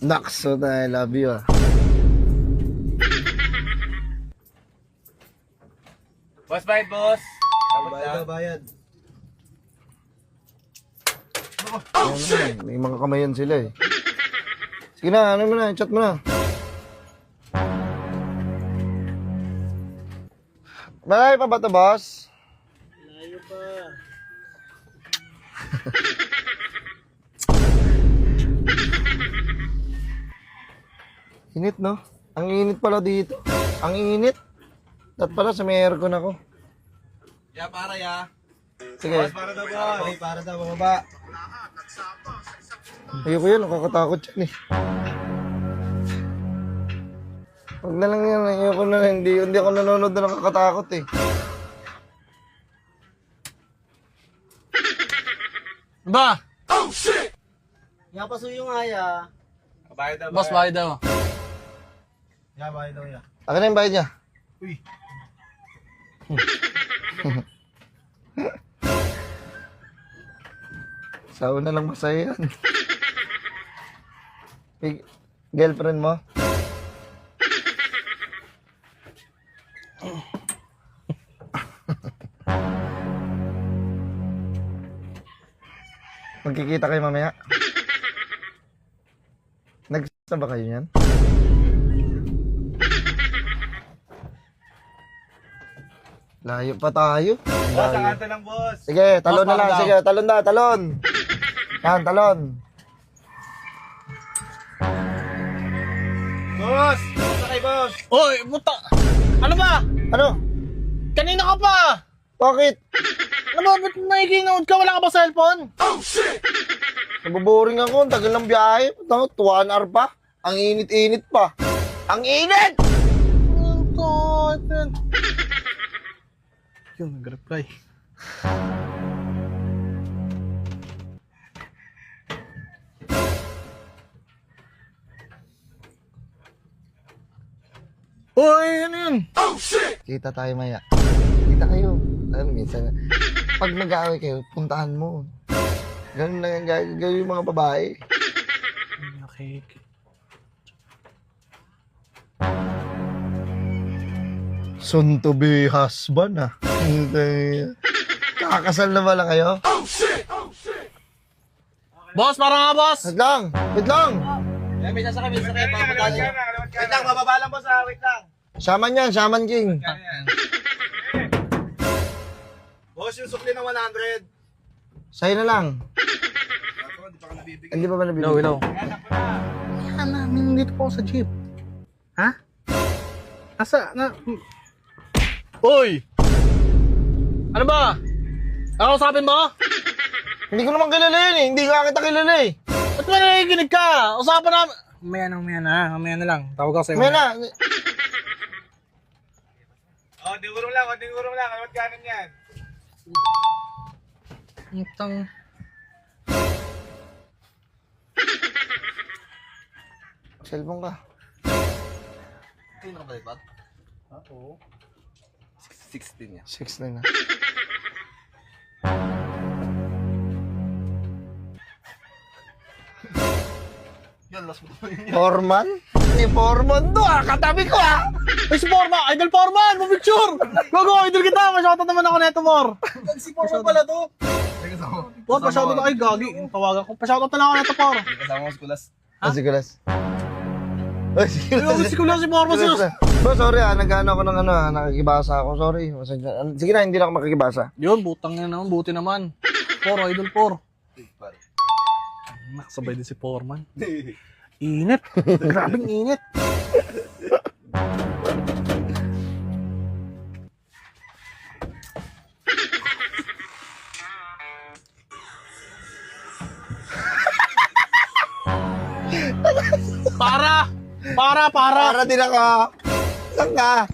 Nakso na, I love you ah. Boss, bayad, boss. Bayad, bayad. Ayan, may mga kamayan sila eh. Sige na, ano mo na, chat mo na. Malayo pa ba ito, boss? Malayo pa. Init, no? Ang init pala dito. Ang init. At pala sa may aircon ako. Ya, para ya. Sige. Boss, para daw, boss. Okay, para daw baba. Ayoko yun, nakakatakot yan eh. Huwag na lang yan, ayoko na lang. Hindi ako nanonood na nakakatakot eh. Ba? Yan pa suyo nga ya. Bayad daw, Boss, bayad daw. Ya, bayad daw ya. Akin na yung bayad niya. Uy. Sa una lang masaya yan. May girlfriend mo? Magkikita kayo mamaya? Nagsa ba kayo yan? Layo pa tayo. Boss, ang ante lang, boss. Sige, talon na Boss, lang. parang Sige, talon na, talon. Yan, talon. Boss! Boss, kay boss. Oy, puta! Ano ba? Ano? Kanina ka pa! Bakit? Ano ba? Ba't nakikinood ka? Wala ka ba cellphone? Naboboring ako. Ang tagal ng biyahe. 1 hour pa. Ang init-init pa. Ang init! Yun, nag-reply. Oy, ano yun? Kita tayo maya. Kita kayo. Alam, minsan, pag mag-aaway kayo, puntahan mo. Ganun lang ang gagawin yung mga babae. Okay. Soon to be husband ah. Kakasal na ba lang kayo? Boss, para nga, boss! Wait lang! Wait lang! Yan, may sasakay, may sasakay. Alawat ka na, alawat ka Wait na. lang, mababa lang boss ha. Wait lang. Shaman yan, Shaman King. Boss, yung sukli ng 100. Sa'yo na lang. Ako, di pa ka nabibigyan. Hindi pa ba nabibigyan? Ilaw, ilaw. Yan, ako na. Yan namin, dito po ako sa jeep. Ha? Asa? Uy! Ano ba? Nakausapin mo? Hindi ko naman kilala yun eh. Hindi ka kita kilala eh. Ba't ba nakikinig ka? Usapan namin. Mamaya na lang. Tawag ako sa'yo. May na. Oh, dingurong lang, alawat ka na yan. Itang... Cellphone ka. Sino ka balipat? Oo. 16 yan. 6 na na. Yan, last mo yun. Foreman? Ni Foreman to ah. Katabi ko ah. Ay, si Forman! Idol Forman! Mapicture! Gogo, idol kita! Masyado naman ako neto, Mor! Si Porma pala to. Mor, pasyado na kay Gagi. Yung tawagan ko. Pasyado na lang ako neto, Mor. Kasama ko sa kulas. Ah, sige las. Ay, sige Ay, las. si Kulang si Forman Sige, siya. las. Bro, sorry ah. Nag-ano ako ng ano ah. Nakikibasa ako. Sorry. Sige na, hindi na ako makikibasa. Yun, butang na naman. Buti naman. Por, idol Por. Nakasabay din si Forman. Init. Grabing init. Para! Para din ako. Saan ka?